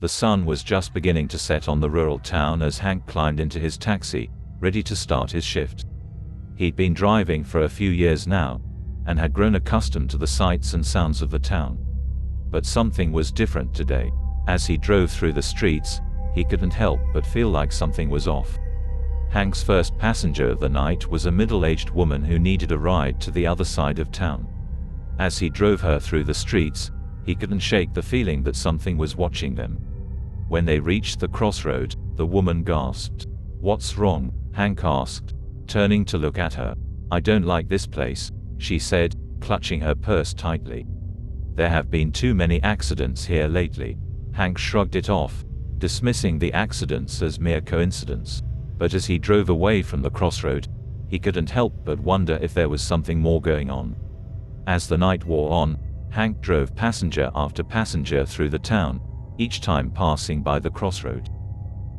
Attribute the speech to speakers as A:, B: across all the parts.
A: The sun was just beginning to set on the rural town as Hank climbed into his taxi, ready to start his shift. He'd been driving for a few years now, and had grown accustomed to the sights and sounds of the town. But something was different today. As he drove through the streets, he couldn't help but feel like something was off. Hank's first passenger of the night was a middle-aged woman who needed a ride to the other side of town. As he drove her through the streets, he couldn't shake the feeling that something was watching them. When they reached the crossroad, the woman gasped. "What's wrong?" Hank asked, turning to look at her. "I don't like this place," she said, clutching her purse tightly. "There have been too many accidents here lately." Hank shrugged it off, dismissing the accidents as mere coincidence. But as he drove away from the crossroad, he couldn't help but wonder if there was something more going on. As the night wore on, Hank drove passenger after passenger through the town, each time passing by the crossroad.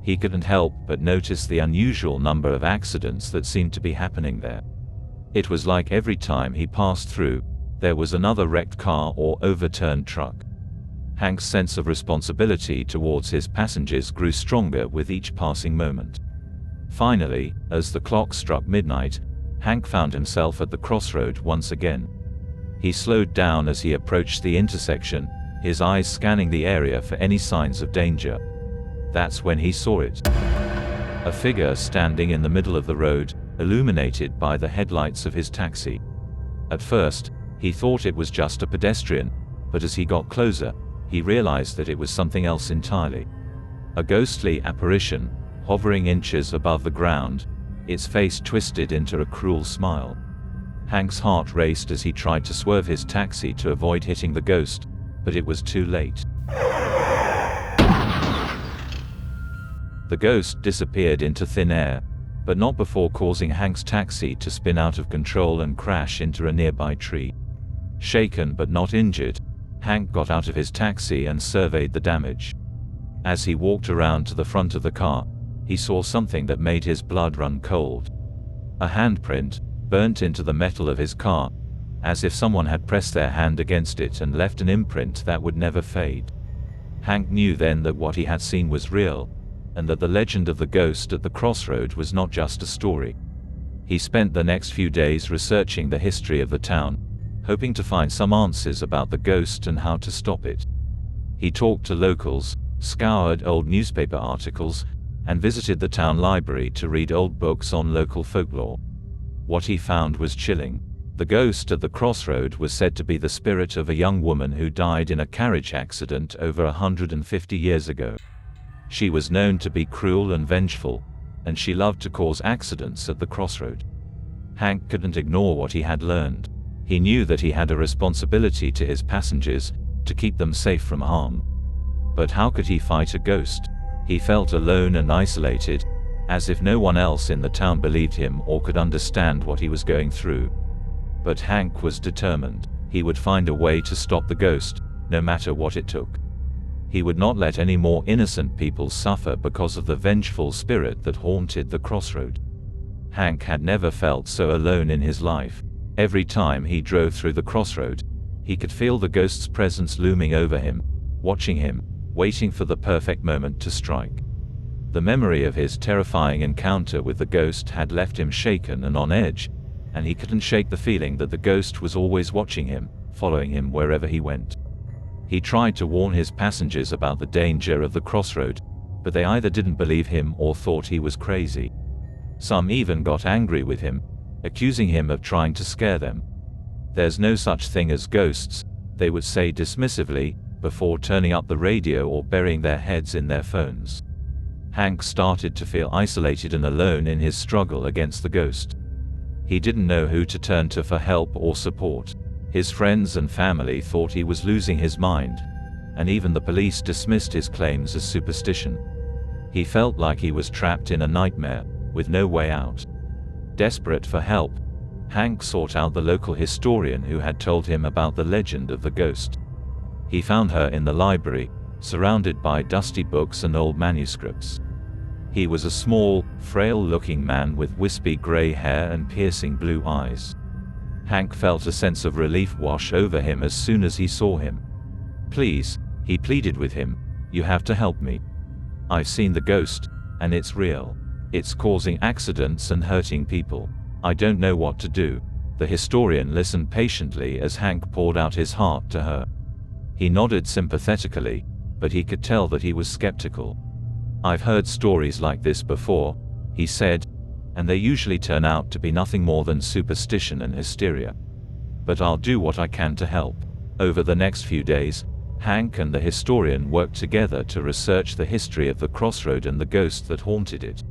A: He couldn't help but notice the unusual number of accidents that seemed to be happening there. It was like every time he passed through, there was another wrecked car or overturned truck. Hank's sense of responsibility towards his passengers grew stronger with each passing moment. Finally, as the clock struck midnight, Hank found himself at the crossroad once again. He slowed down as he approached the intersection, his eyes scanning the area for any signs of danger. That's when he saw it. A figure standing in the middle of the road, illuminated by the headlights of his taxi. At first, he thought it was just a pedestrian, but as he got closer, he realized that it was something else entirely. A ghostly apparition, hovering inches above the ground, its face twisted into a cruel smile. Hank's heart raced as he tried to swerve his taxi to avoid hitting the ghost, but it was too late. The ghost disappeared into thin air, but not before causing Hank's taxi to spin out of control and crash into a nearby tree. Shaken but not injured, Hank got out of his taxi and surveyed the damage. As he walked around to the front of the car, he saw something that made his blood run cold. A handprint, burnt into the metal of his car, as if someone had pressed their hand against it and left an imprint that would never fade. Hank knew then that what he had seen was real, and that the legend of the ghost at the crossroad was not just a story. He spent the next few days researching the history of the town, hoping to find some answers about the ghost and how to stop it. He talked to locals, scoured old newspaper articles, and visited the town library to read old books on local folklore. What he found was chilling. The ghost at the crossroad was said to be the spirit of a young woman who died in a carriage accident over 150 years ago. She was known to be cruel and vengeful, and she loved to cause accidents at the crossroad. Hank couldn't ignore what he had learned. He knew that he had a responsibility to his passengers, to keep them safe from harm. But how could he fight a ghost? He felt alone and isolated, as if no one else in the town believed him or could understand what he was going through. But Hank was determined. He would find a way to stop the ghost, no matter what it took. He would not let any more innocent people suffer because of the vengeful spirit that haunted the crossroad. Hank had never felt so alone in his life. Every time he drove through the crossroad, he could feel the ghost's presence looming over him, watching him, waiting for the perfect moment to strike. The memory of his terrifying encounter with the ghost had left him shaken and on edge, and he couldn't shake the feeling that the ghost was always watching him, following him wherever he went. He tried to warn his passengers about the danger of the crossroad, but they either didn't believe him or thought he was crazy. Some even got angry with him, accusing him of trying to scare them. "There's no such thing as ghosts," they would say dismissively, before turning up the radio or burying their heads in their phones. Hank started to feel isolated and alone in his struggle against the ghost. He didn't know who to turn to for help or support. His friends and family thought he was losing his mind, and even the police dismissed his claims as superstition. He felt like he was trapped in a nightmare, with no way out. Desperate for help, Hank sought out the local historian who had told him about the legend of the ghost. He found her in the library, surrounded by dusty books and old manuscripts. He was a small, frail-looking man with wispy gray hair and piercing blue eyes. Hank felt a sense of relief wash over him as soon as he saw him. "Please," he pleaded with him, "You have to help me. I've seen the ghost, and it's real. It's causing accidents and hurting people. I don't know what to do." The historian listened patiently as Hank poured out his heart to her. He nodded sympathetically, but he could tell that he was skeptical. "I've heard stories like this before," he said, "and they usually turn out to be nothing more than superstition and hysteria. But I'll do what I can to help." Over the next few days, Hank and the historian worked together to research the history of the crossroad and the ghost that haunted it.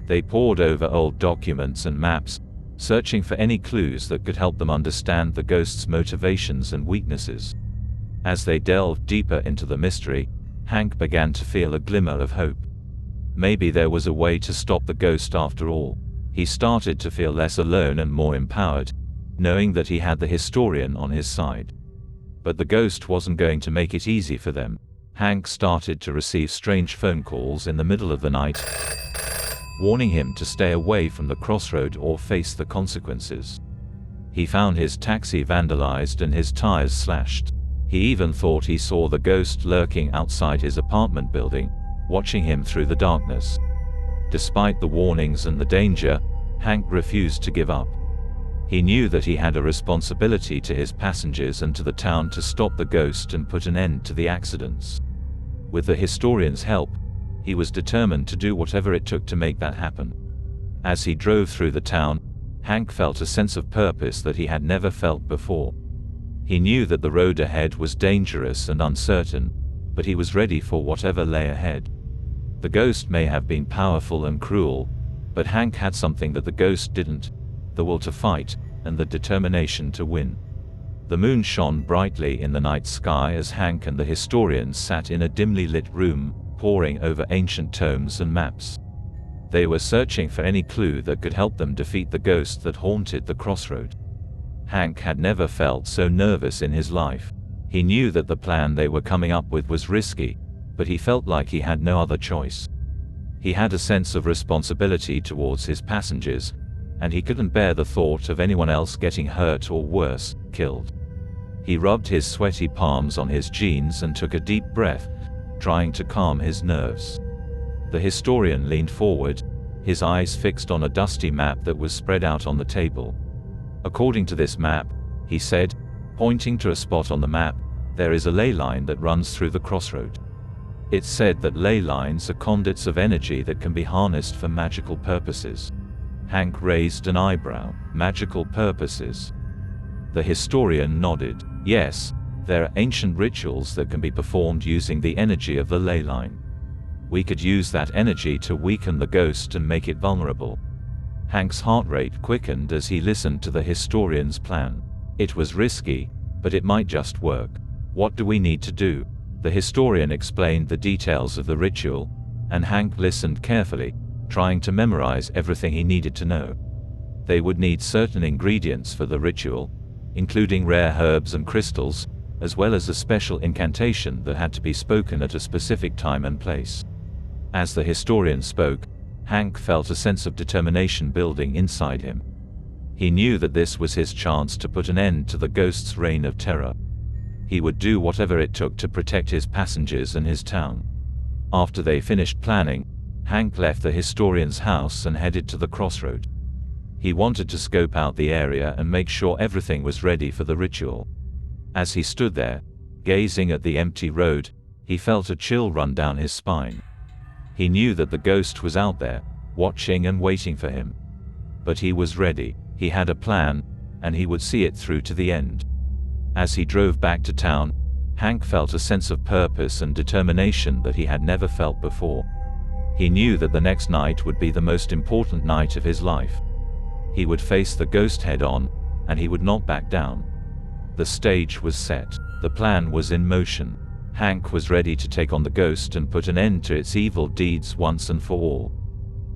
A: They pored over old documents and maps, searching for any clues that could help them understand the ghost's motivations and weaknesses. As they delved deeper into the mystery, Hank began to feel a glimmer of hope. Maybe there was a way to stop the ghost after all. He started to feel less alone and more empowered, knowing that he had the historian on his side. But the ghost wasn't going to make it easy for them. Hank started to receive strange phone calls in the middle of the night, warning him to stay away from the crossroad or face the consequences. He found his taxi vandalized and his tires slashed. He even thought he saw the ghost lurking outside his apartment building, watching him through the darkness. Despite the warnings and the danger, Hank refused to give up. He knew that he had a responsibility to his passengers and to the town to stop the ghost and put an end to the accidents. With the historian's help, he was determined to do whatever it took to make that happen. As he drove through the town, Hank felt a sense of purpose that he had never felt before. He knew that the road ahead was dangerous and uncertain, but he was ready for whatever lay ahead. The ghost may have been powerful and cruel, but Hank had something that the ghost didn't: the will to fight, and the determination to win. The moon shone brightly in the night sky as Hank and the historian sat in a dimly lit room, poring over ancient tomes and maps. They were searching for any clue that could help them defeat the ghost that haunted the crossroad. Hank had never felt so nervous in his life. He knew that the plan they were coming up with was risky, but he felt like he had no other choice. He had a sense of responsibility towards his passengers, and he couldn't bear the thought of anyone else getting hurt or worse, killed. He rubbed his sweaty palms on his jeans and took a deep breath, trying to calm his nerves. The historian leaned forward, his eyes fixed on a dusty map that was spread out on the table. "According to this map," he said, pointing to a spot on the map, "there is a ley line that runs through the crossroad. It's said that ley lines are conduits of energy that can be harnessed for magical purposes." Hank raised an eyebrow. "Magical purposes?" The historian nodded. "Yes, there are ancient rituals that can be performed using the energy of the ley line. We could use that energy to weaken the ghost and make it vulnerable." Hank's heart rate quickened as he listened to the historian's plan. It was risky, but it might just work. "What do we need to do?" The historian explained the details of the ritual, and Hank listened carefully, trying to memorize everything he needed to know. They would need certain ingredients for the ritual, including rare herbs and crystals, as well as a special incantation that had to be spoken at a specific time and place. As the historian spoke, Hank felt a sense of determination building inside him. He knew that this was his chance to put an end to the ghost's reign of terror. He would do whatever it took to protect his passengers and his town. After they finished planning, Hank left the historian's house and headed to the crossroad. He wanted to scope out the area and make sure everything was ready for the ritual. As he stood there, gazing at the empty road, he felt a chill run down his spine. He knew that the ghost was out there, watching and waiting for him. But he was ready. He had a plan, and he would see it through to the end. As he drove back to town, Hank felt a sense of purpose and determination that he had never felt before. He knew that the next night would be the most important night of his life. He would face the ghost head-on, and he would not back down. The stage was set. The plan was in motion. Hank was ready to take on the ghost and put an end to its evil deeds once and for all.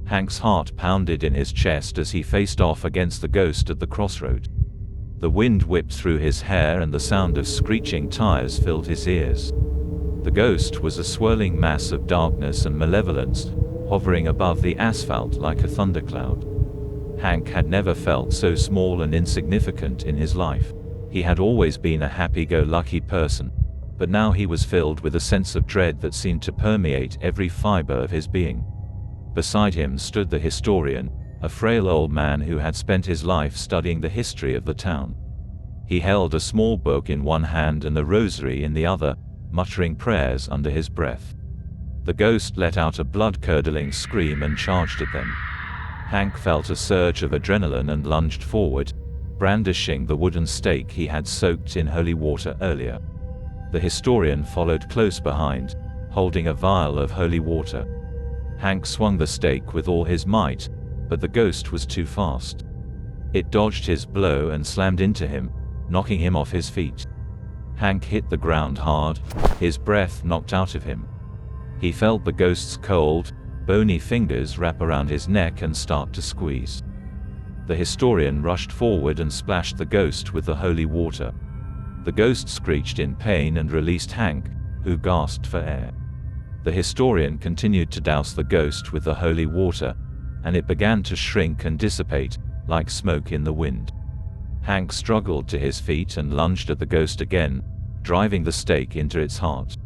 A: Hank's heart pounded in his chest as he faced off against the ghost at the crossroad. The wind whipped through his hair and the sound of screeching tires filled his ears. The ghost was a swirling mass of darkness and malevolence, hovering above the asphalt like a thundercloud. Hank had never felt so small and insignificant in his life. He had always been a happy-go-lucky person, but now he was filled with a sense of dread that seemed to permeate every fiber of his being. Beside him stood the historian, a frail old man who had spent his life studying the history of the town. He held a small book in one hand and a rosary in the other, muttering prayers under his breath. The ghost let out a blood-curdling scream and charged at them. Hank felt a surge of adrenaline and lunged forward, brandishing the wooden stake he had soaked in holy water earlier. The historian followed close behind, holding a vial of holy water. Hank swung the stake with all his might, but the ghost was too fast. It dodged his blow and slammed into him, knocking him off his feet. Hank hit the ground hard, his breath knocked out of him. He felt the ghost's cold, bony fingers wrap around his neck and start to squeeze. The historian rushed forward and splashed the ghost with the holy water. The ghost screeched in pain and released Hank, who gasped for air. The historian continued to douse the ghost with the holy water, and it began to shrink and dissipate, like smoke in the wind. Hank struggled to his feet and lunged at the ghost again, driving the stake into its heart.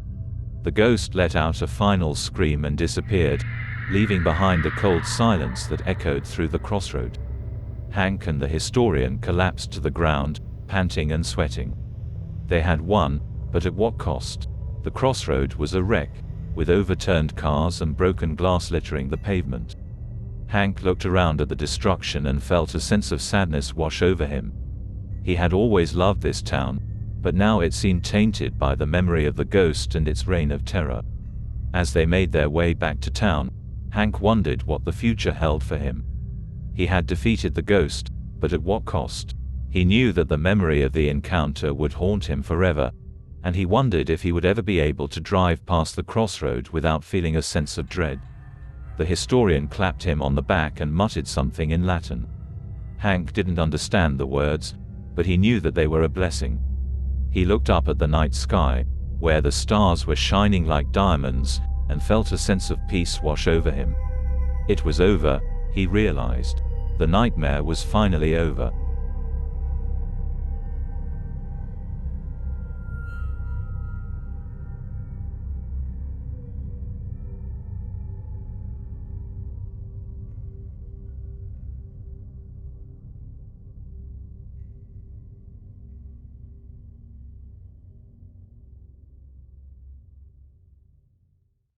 A: The ghost let out a final scream and disappeared, leaving behind a cold silence that echoed through the crossroad. Hank and the historian collapsed to the ground, panting and sweating. They had won, but at what cost? The crossroad was a wreck, with overturned cars and broken glass littering the pavement. Hank looked around at the destruction and felt a sense of sadness wash over him. He had always loved this town, but now it seemed tainted by the memory of the ghost and its reign of terror. As they made their way back to town, Hank wondered what the future held for him. He had defeated the ghost, but at what cost? He knew that the memory of the encounter would haunt him forever, and he wondered if he would ever be able to drive past the crossroad without feeling a sense of dread. The historian clapped him on the back and muttered something in Latin. Hank didn't understand the words, but he knew that they were a blessing. He looked up at the night sky, where the stars were shining like diamonds, and felt a sense of peace wash over him. It was over, he realized. The nightmare was finally over.